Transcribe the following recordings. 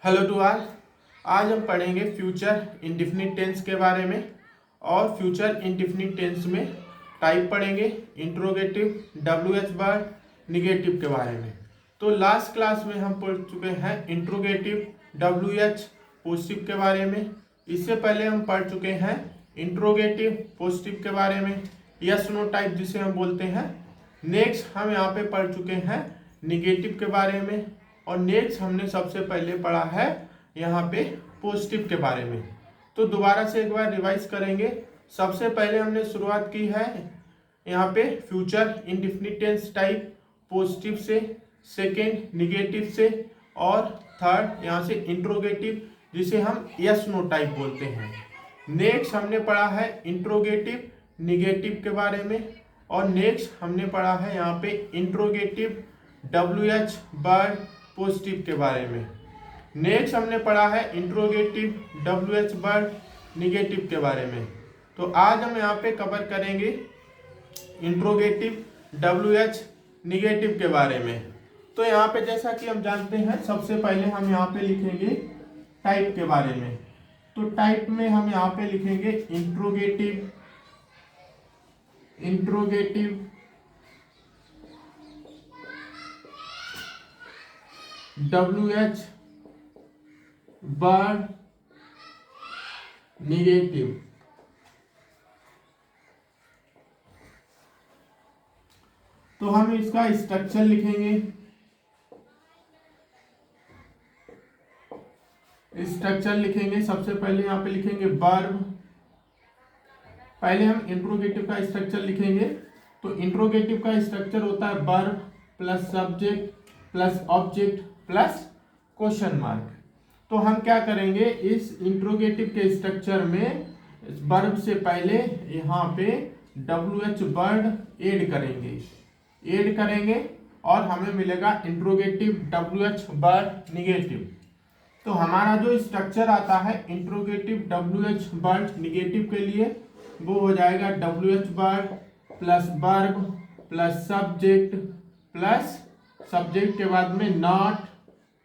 Hello to all. आज हम पढ़ेंगे फ्यूचर इंडेफिनिट टेंस के बारे में और फ्यूचर इंडेफिनिट टेंस में टाइप पढ़ेंगे, इंट्रोगेटिव, डब्ल्यूएच वर्ड, निगेटिव के बारे में। तो लास्ट क्लास में हम पढ़ चुके हैं इंट्रोगेटिव, डब्ल्यूएच, पॉजिटिव के बारे में। इससे पहले हम पढ़ चुके हैं इंट्रोगेटिव, पॉजिटिव के बारे में, यस नो टाइप जिसे हम बोलते हैं। नेक्स्ट हम यहाँ पे पढ़ चुके हैं निगेटिव के बारे में और नेक्स्ट हमने सबसे पहले पढ़ा है यहाँ पे पॉजिटिव के बारे में। तो दोबारा से एक बार रिवाइज करेंगे। सबसे पहले हमने शुरुआत की है यहाँ पे future indefinite tense type positive से, सेकेंड निगेटिव से और थर्ड यहाँ से इंट्रोगेटिव जिसे हम यस नो टाइप बोलते हैं। नेक्स्ट हमने पढ़ा है इंट्रोगेटिव, निगेटिव के बारे में और नेक्स्ट हमने पढ़ा है यहाँ पे इंट्रोगेटिव, डब्ल्यूएच वर्ड, पॉजिटिव के बारे में। नेक्स्ट हमने पढ़ा है इंट्रोगेटिव, डब्ल्यूएच वर्ड, निगेटिव के बारे में। तो आज हम यहाँ पे कवर करेंगे इंट्रोगेटिव, डब्ल्यूएच, निगेटिव के बारे में। तो यहाँ पे जैसा कि हम जानते हैं सबसे पहले हम यहाँ पे लिखेंगे टाइप के बारे में। तो टाइप में हम यहाँ पे लिखेंगे इंट्रोगेटिव, डब्ल्यूएच वर्ड, निगेटिव। तो हम इसका स्ट्रक्चर लिखेंगे। सबसे पहले यहाँ पे लिखेंगे वर्ब। पहले हम इंट्रोगेटिव का स्ट्रक्चर लिखेंगे। तो इंट्रोगेटिव का स्ट्रक्चर होता है verb plus subject plus object plus question mark. तो हम क्या करेंगे, इस इंट्रोगेटिव के स्ट्रक्चर में वर्ब से पहले यहाँ पे डब्ल्यूएच वर्ड ऐड करेंगे और हमें मिलेगा इंट्रोगेटिव, डब्ल्यूएच वर्ड, निगेटिव। तो हमारा जो स्ट्रक्चर आता है इंट्रोगेटिव, डब्ल्यूएच वर्ड, निगेटिव के लिए वो हो जाएगा WH word plus verb plus subject के बाद में not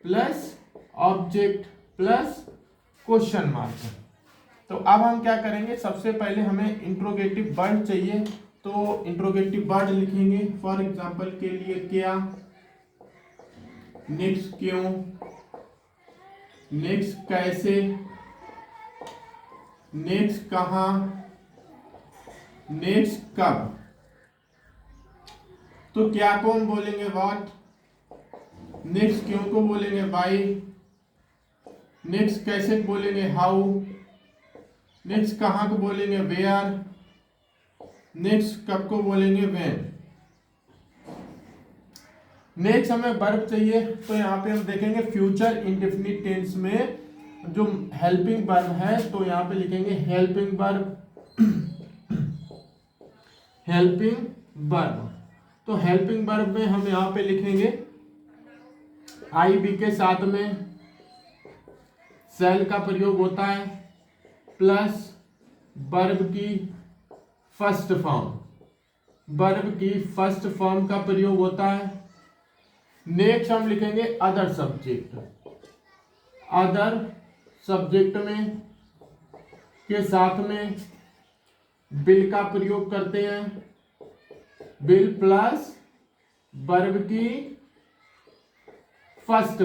plus object plus question mark. तो अब हम क्या करेंगे, सबसे पहले हमें इंट्रोगेटिव वर्ड चाहिए। तो इंट्रोगेटिव वर्ड लिखेंगे। फॉर एग्जांपल के लिए क्या, नेक्स्ट क्यों, नेक्स्ट कैसे, नेक्स्ट कहाँ, नेक्स्ट कब। तो क्या को हम बोलेंगे व्हाट, नेक्स्ट क्यों को बोलेंगे व्हाई, नेक्स्ट कैसे को बोलेंगे हाउ, नेक्स्ट कहाँ को बोलेंगे वेयर, नेक्स्ट कब को बोलेंगे व्हेन। नेक्स्ट हमें वर्ब चाहिए। तो यहाँ पे हम देखेंगे फ्यूचर इंडेफिनिट टेंस में जो हेल्पिंग वर्ब है तो यहाँ पे लिखेंगे हेल्पिंग वर्ब। तो हेल्पिंग वर्ब में हम यहाँ पे लिखेंगे आई बी के साथ में सेल का प्रयोग होता है प्लस वर्ब की फर्स्ट फॉर्म का प्रयोग होता है। नेक्स्ट हम लिखेंगे अदर सब्जेक्ट में के साथ में बिल का प्रयोग करते हैं, बिल प्लस वर्ब की फर्स्ट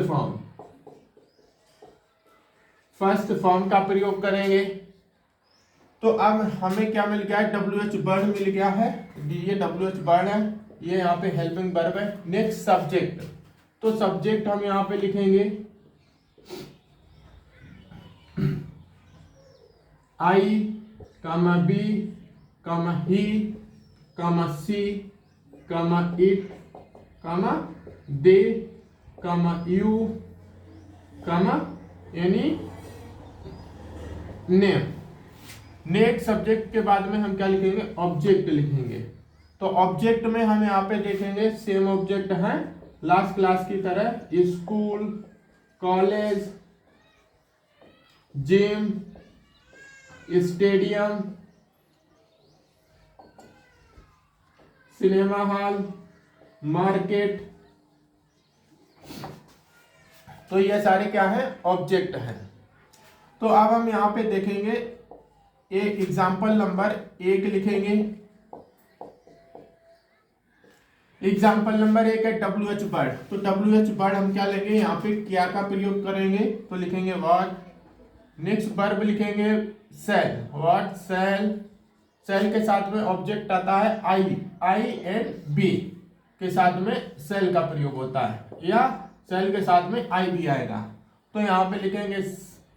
फॉर्म का प्रयोग करेंगे। तो अब हमें क्या मिल गया है, डब्ल्यूएच वर्ड मिल गया है। ये डब्ल्यूएच वर्ड है, ये यहाँ पे हेल्पिंग वर्ब है। Next subject. तो सब्जेक्ट हम यहाँ पे लिखेंगे I comma we comma he comma she comma it comma they comma you comma any name. Next subject के बाद में हम क्या लिखेंगे, ऑब्जेक्ट लिखेंगे। तो ऑब्जेक्ट में हम यहाँ पे देखेंगे सेम ऑब्जेक्ट है लास्ट क्लास की तरह, school, college, gym, stadium, cinema hall, market, तो ये सारे क्या है, ऑब्जेक्ट हैं। तो अब हम यहाँ पे देखेंगे एक एग्जाम्पल नंबर 1 लिखेंगे। एग्जाम्पल नंबर 1 है WH वर्ड। तो WH वर्ड हम क्या लेंगे, यहाँ पे क्या का प्रयोग करेंगे, तो लिखेंगे व्हाट। नेक्स्ट वर्ब लिखेंगे सेल, व्हाट सेल। सेल के साथ में ऑब्जेक्ट आता है I N B के साथ में सेल का प्रयोग होता है, या सेल के साथ में I भी आएगा। तो यहाँ पे लिखेंगे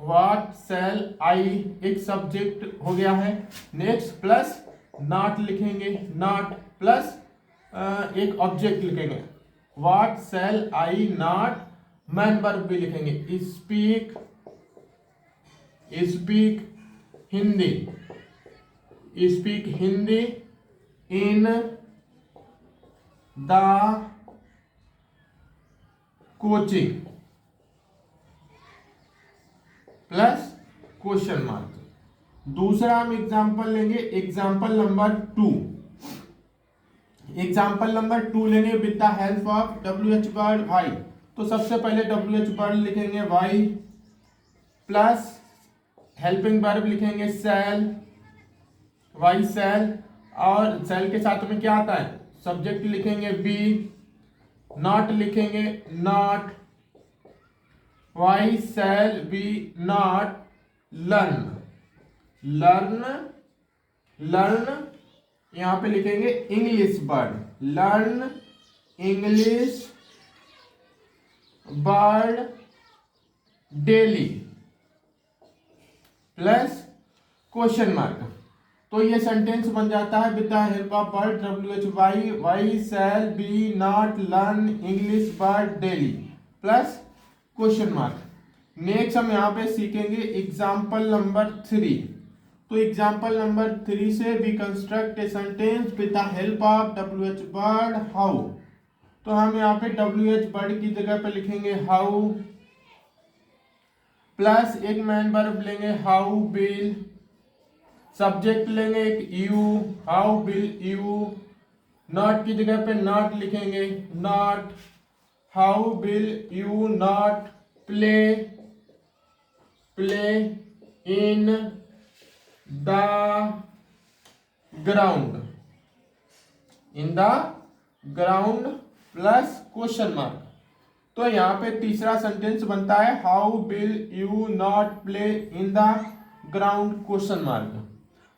व्हाट सेल आई, एक सब्जेक्ट हो गया है। नेक्स्ट प्लस नॉट लिखेंगे, नॉट प्लस एक ऑब्जेक्ट लिखेंगे, what shall I not. Main verb भी लिखेंगे, speak, speak Hindi, speak Hindi in the coaching plus question mark. दूसरा हम एग्जाम्पल लेंगे, एग्जाम्पल नंबर 2। एग्जाम्पल नंबर 2 लेंगे with the help of WH word why. तो सबसे पहले WH वर्ड लिखेंगे वाई प्लस हेल्पिंग वर्ब लिखेंगे सेल, वाई सेल, और सेल के साथ में क्या आता है, सब्जेक्ट लिखेंगे बी, नॉट लिखेंगे not, why shall be not learn, learn, learn यहाँ पे लिखेंगे English word, learn English word daily plus question mark. तो ये सेंटेंस बन जाता है with the help of word WH Y, why shall be not learn English word daily plus question mark. Next हम यहाँ पे सीखेंगे एग्जाम्पल नंबर 3। तो एग्जाम्पल नंबर 3 से we construct a sentence with the help of WH word how. तो हम यहाँ पे WH वर्ड की जगह पे लिखेंगे हाउ प्लस एक मैन वर्ब लेंगे हाउ विल, सब्जेक्ट लेंगे एक you, how will you, not की जगह पे नॉट लिखेंगे not, how will you not play, play in the ground, in the ground plus question mark. तो यहाँ पे तीसरा सेंटेंस बनता है how will you not play in the ground question mark.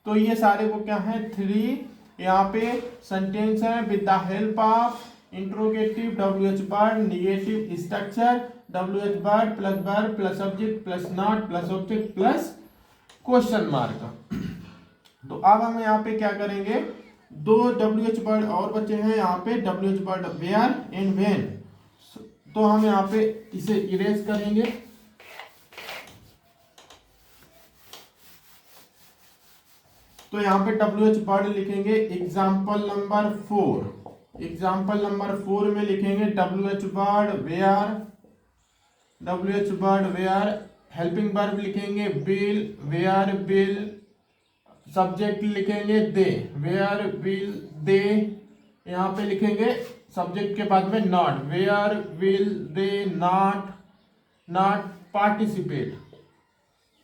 तो ये सारे को क्या है 3 यहाँ पे सेंटेंस है with the help of interrogative WH word, negative structure WH word plus verb plus subject plus not plus object plus question mark. तो अब हम यहाँ पे क्या करेंगे, 2 WH वर्ड और बचे हैं यहाँ पे, WH word where and when. तो हम यहाँ पे इसे इरेज करेंगे। तो यहाँ पे WH वर्ड लिखेंगे एग्जाम्पल नंबर 4। एग्जाम्पल नंबर 4 में लिखेंगे WH word where, WH word where, helping verb लिखेंगे बिल, वेयर बिल, सब्जेक्ट लिखेंगे दे, वेयर विल दे, यहाँ पे लिखेंगे सब्जेक्ट के बाद में not, where will they not, not participate,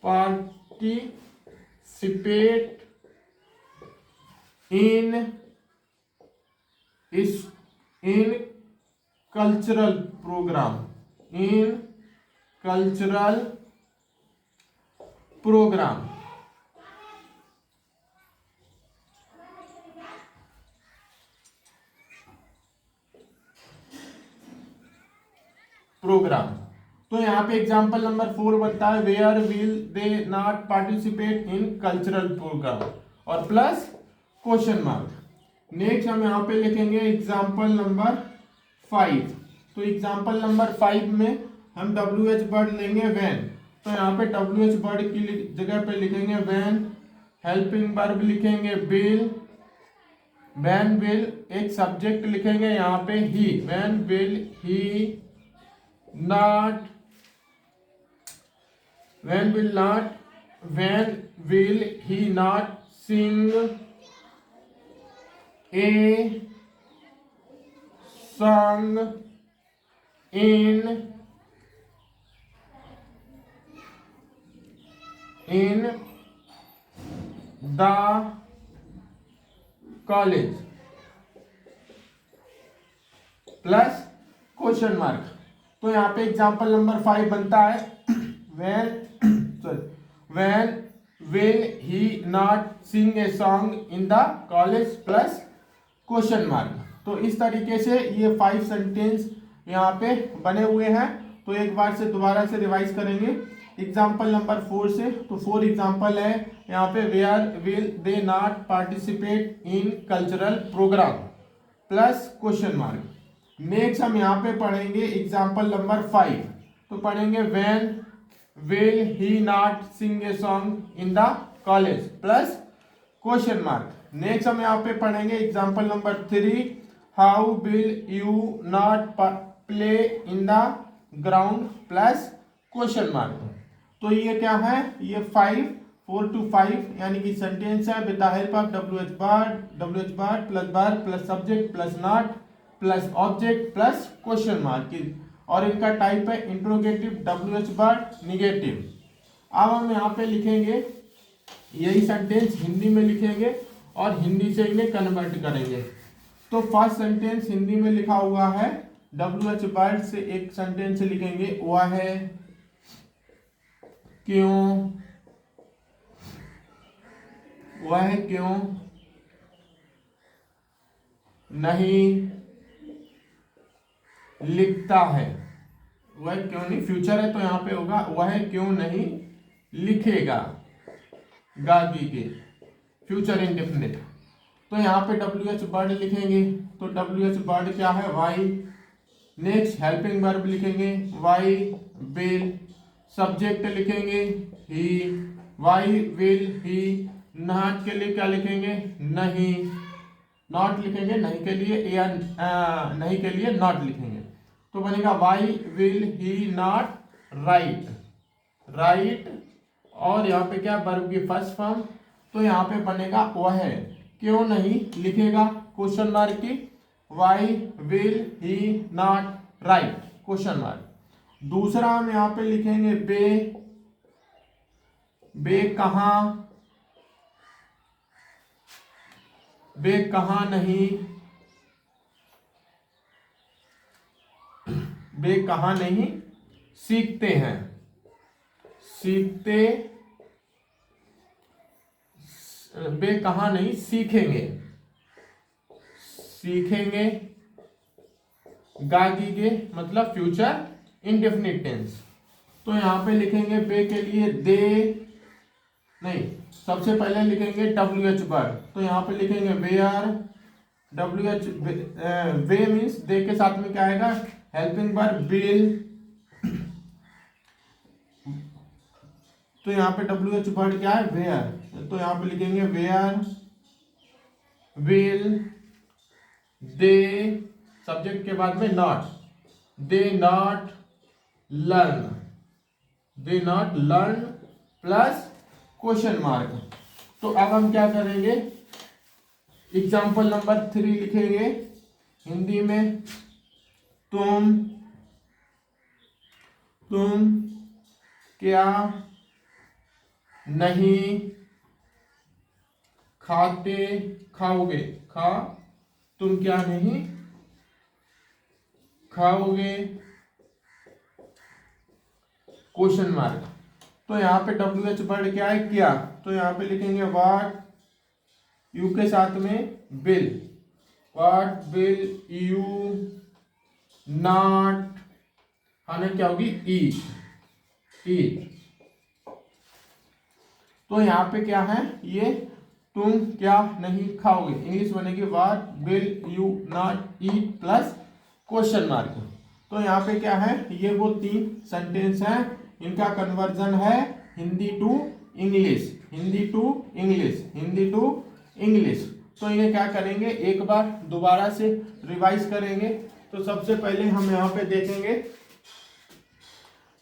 participate in cultural program, in cultural program. Program. तो यहाँ पे एग्जाम्पल नंबर 4 बनता है where will they not participate in cultural program और प्लस क्वेश्चन मार्क। नेक्स्ट हम यहाँ पे लिखेंगे एग्जाम्पल नंबर 5। तो एग्जाम्पल नंबर 5 में हम WH वर्ड लेंगे व्हेन। तो यहाँ पे WH वर्ड की जगह पे लिखेंगे व्हेन, हेल्पिंग वर्ब लिखेंगे विल, व्हेन विल, एक सब्जेक्ट लिखेंगे यहाँ पे he, when will he not, when will he not sing a song in in the college plus question mark. तो यहाँ पे एग्जाम्पल नंबर 5 बनता है when will he not sing a song in the college plus question mark. तो इस तरीके से ये 5 सेंटेंस यहाँ पे बने हुए हैं। तो एक बार से दोबारा से रिवाइज करेंगे एग्जाम्पल नंबर 4 से। तो 4 एग्जाम्पल है यहाँ पे, where will they not participate in cultural program plus question mark. Next हम यहाँ पे पढ़ेंगे एग्जाम्पल नंबर 5। तो पढ़ेंगे when will he not sing a song in the college plus question mark. Next हम यहाँ पे पढ़ेंगे example number 3, how will you not play in the ground plus question mark. तो ये क्या है, ये 4 to 5 यानी कि सेंटेंस है with the help of WH bar plus subject plus not plus object plus question mark की, और इनका टाइप है इंट्रोगेटिव WH बार निगेटिव। अब हम यहाँ पे लिखेंगे यही सेंटेंस हिंदी में लिखेंगे और हिंदी से इन्हें कन्वर्ट करेंगे। तो फर्स्ट सेंटेंस हिंदी में लिखा हुआ है, WH वर्ड से एक सेंटेंस लिखेंगे, वह है क्यों, वह क्यों नहीं लिखता है। वह क्यों नहीं, फ्यूचर है तो यहाँ पे होगा वह क्यों नहीं लिखेगा, गागी के फ्यूचर इंडेफिनिट। तो यहाँ पे WH वर्ड लिखेंगे। तो WH वर्ड क्या है, वाई। नेक्स्ट हेल्पिंग वर्ब लिखेंगे, वाई विल। सब्जेक्ट लिखेंगे ही, वाई विल ही। नॉट के लिए क्या लिखेंगे, नहीं। नॉट लिखेंगे नहीं के लिए, या नहीं के लिए नॉट लिखेंगे। तो बनेगा why will he not write, write. और यहाँ पे क्या, वर्ब की फर्स्ट फॉर्म। तो यहाँ पे बनेगा वह क्यों नहीं लिखेगा, क्वेश्चन मार्क की, why will he not write question mark. दूसरा हम यहाँ पे लिखेंगे बे कहाँ नहीं सीखते हैं, बे कहाँ नहीं सीखेंगे, गागी के मतलब फ्यूचर इंडेफिनिट टेंस। तो यहाँ पे लिखेंगे बे के लिए दे नहीं, सबसे पहले लिखेंगे WH वर्ड। तो यहाँ पे लिखेंगे where, WH way means they के साथ में क्या आएगा, हेल्पिंग वर्ब विल। तो यहाँ पे WH वर्ड क्या है, वेयर। तो यहाँ पे लिखेंगे वेयर विल दे, सब्जेक्ट के बाद में not, they not learn plus question mark. तो अब हम क्या करेंगे, एग्जाम्पल नंबर 3 लिखेंगे हिंदी में, तुम क्या नहीं खाओगे, तुम क्या नहीं खाओगे क्वेश्चन मार्क। तो यहाँ पे WH वर्ड क्या है, क्या। तो यहाँ पे लिखेंगे व्हाट, यू के साथ में will, what will you not, खाना क्या होगी, ईट। तो यहाँ पे क्या है, ये तुम क्या नहीं खाओगे, इंग्लिश बनेगी what will you not eat plus question mark. तो यहाँ पे क्या है, ये वो 3 सेंटेंस हैं, इनका कन्वर्जन है हिंदी टू इंग्लिश। तो ये क्या करेंगे, एक बार दोबारा से रिवाइज करेंगे। तो सबसे पहले हम यहाँ पे देखेंगे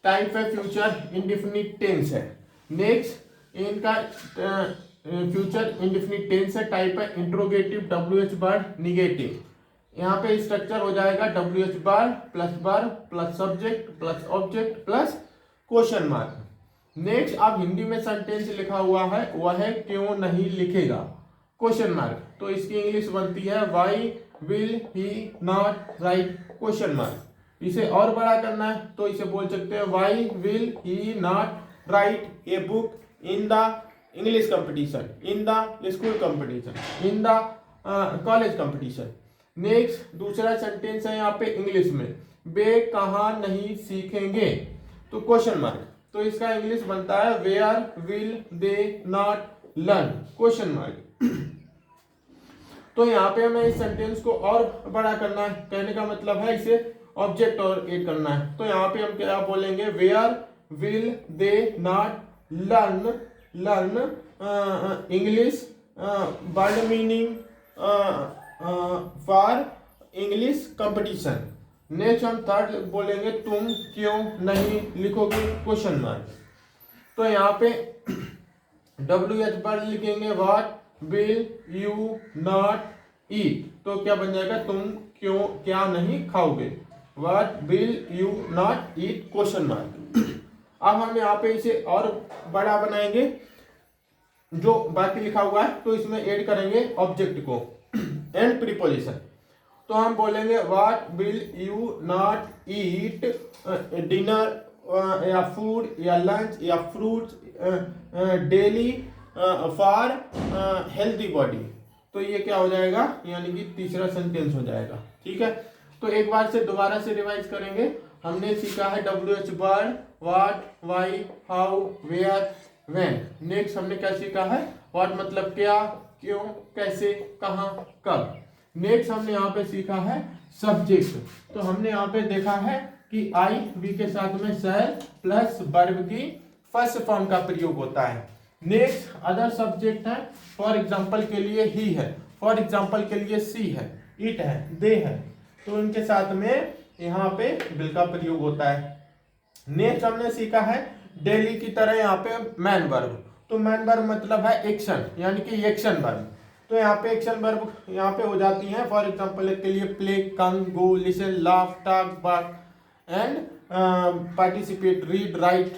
टाइप है फ्यूचर इंडेफिनिट टेंस है। नेक्स्ट इनका फ्यूचर इंडेफिनिट टेंस है, टाइप है इंट्रोगेटिव WH वर्ड निगेटिव। यहाँ पे स्ट्रक्चर हो जाएगा WH word plus subject plus object plus question mark. Next अब हिंदी में सेंटेंस लिखा हुआ है वह क्यों नहीं लिखेगा, क्वेश्चन मार्क। तो इसकी इंग्लिश बनती है why will he not write, question mark. इसे और बड़ा करना है तो इसे बोल सकते हैं why will he not write a book in the English competition, in the school competition, in the college competition. Next दूसरा सेंटेंस है यहाँ पे इंग्लिश में, वे कहाँ नहीं सीखेंगे, तो क्वेश्चन मार्क। तो इसका इंग्लिश बनता है where will they not learn, question mark. तो यहाँ पे हमें इस सेंटेंस को और बड़ा करना है, कहने का मतलब है इसे ऑब्जेक्ट और ऐड करना है। तो यहाँ पे हम क्या बोलेंगे, where will they not learn English word meaning for English competition. Next हम थर्ड बोलेंगे, तुम क्यों नहीं लिखोगे, क्वेश्चन मार्क। तो यहाँ पे WH वर्ड लिखेंगे, what will you not eat, तो क्या बन जाएगा, तुम क्यों क्या नहीं खाओगे, what will you not eat, question mark. अब हम यहाँ पे इसे और बड़ा बनाएंगे, जो बाकी लिखा हुआ है तो इसमें ऐड करेंगे ऑब्जेक्ट को एंड प्रीपोजिशन। तो हम बोलेंगे what will you not eat dinner या फूड या लंच या fruits daily for healthy body. तो ये क्या हो जाएगा, यानी कि तीसरा सेंटेंस हो जाएगा। ठीक है, तो एक बार से दोबारा से रिवाइज करेंगे। हमने सीखा है WH word, what, why, how, where, when. Next हमने क्या सीखा है, व्हाट मतलब क्या, क्यों, कैसे, कहाँ, कब। नेक्स्ट हमने यहाँ पे सीखा है सब्जेक्ट। तो हमने यहाँ पे देखा है कि आई वी के साथ में शैल प्लस वर्ब की फर्स्ट फॉर्म का प्रयोग होता है। नेक्स्ट अदर सब्जेक्ट है, फॉर एग्जाम्पल के लिए ही है, फॉर एग्जाम्पल के लिए सी है, इट है, दे है, तो इनके साथ में यहाँ पे विल का प्रयोग होता है। नेक्स्ट हमने सीखा है डेली की तरह यहाँ पे मैन वर्ब। तो मैन वर्ब मतलब है एक्शन, यानी कि एक्शन वर्ब। तो यहाँ पे एक्शन वर्ब यहाँ पे हो जाती हैं, फॉर एग्जाम्पल के लिए प्ले, कम, गो, लिसन, लाफ, टॉक, बाक एंड पार्टिसिपेट, रीड, राइट।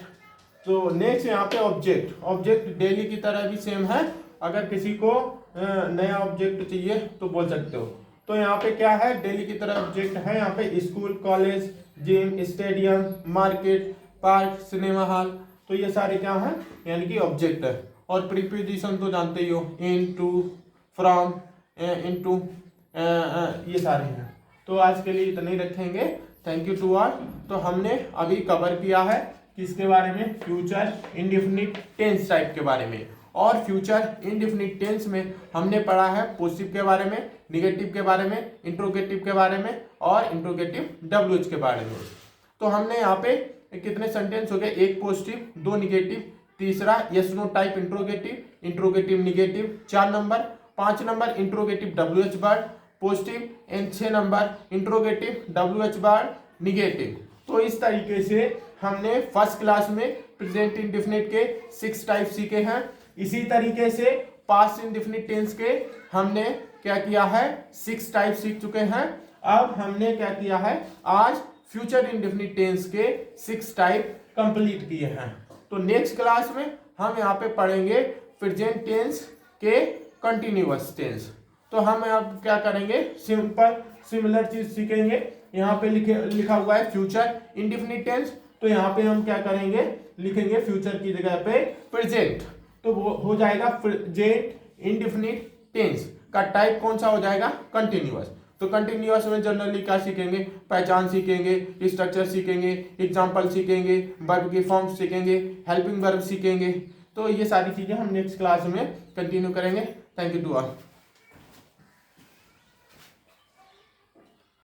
तो नेक्स्ट यहाँ पे ऑब्जेक्ट, ऑब्जेक्ट डेली की तरह भी सेम है, अगर किसी को नया ऑब्जेक्ट चाहिए तो बोल सकते हो। तो यहाँ पे क्या है, डेली की तरह ऑब्जेक्ट है यहाँ पे school, college, gym, stadium, market, park, cinema hall. तो ये सारे क्या हैं, यानी कि ऑब्जेक्ट है। और प्रीपोजिशन तो जानते ही हो, इन, टू, फ्रॉम, इनटू, ये सारे हैं। तो आज के लिए इतने ही रखेंगे। Thank you to all. तो हमने अभी कवर किया है किसके बारे में, फ्यूचर इंडेफिनिट टेंस टाइप के बारे में। और फ्यूचर इंडेफिनिट टेंस में हमने पढ़ा है पॉजिटिव के बारे में, निगेटिव के बारे में, इंट्रोगेटिव के बारे में और इंट्रोगेटिव WH के बारे में। तो हमने यहाँ पे कितने सेंटेंस हो गए, एक पॉजिटिव, दो निगेटिव, तीसरा yes no type interrogative, interrogative negative 4 number, 5 number interrogative WH word positive and 6 number interrogative WH word negative. तो इस तरीके से हमने फर्स्ट क्लास में प्रेजेंट इंडेफिनिट के 6 टाइप सीखे हैं। इसी तरीके से पास्ट इंडेफिनिट टेंस के हमने क्या किया है, 6 टाइप सीख चुके हैं। अब हमने क्या किया है, आज फ्यूचर इंडेफिनिट टेंस के 6 टाइप कंप्लीट किए हैं। तो नेक्स्ट क्लास में हम यहाँ पे पढ़ेंगे प्रेजेंट टेंस के कंटिन्यूअस टेंस। तो हम अब क्या करेंगे, सिंपल सिमिलर चीज सीखेंगे। यहाँ पे लिखा हुआ है फ्यूचर इंडेफिनिट टेंस, तो यहाँ पे हम क्या करेंगे, लिखेंगे फ्यूचर की जगह पे प्रेजेंट, तो वो हो जाएगा प्रेजेंट इंडेफिनिट टेंस का टाइप कौन सा हो जाएगा, कंटिन्यूअस। तो कंटिन्यूअस में जनरली क्या सीखेंगे, पहचान सीखेंगे, स्ट्रक्चर सीखेंगे, एग्जाम्पल सीखेंगे, वर्ब की फॉर्म सीखेंगे, हेल्पिंग वर्ब सीखेंगे। तो ये सारी चीजें हम नेक्स्ट क्लास में कंटिन्यू करेंगे। Thank you to all.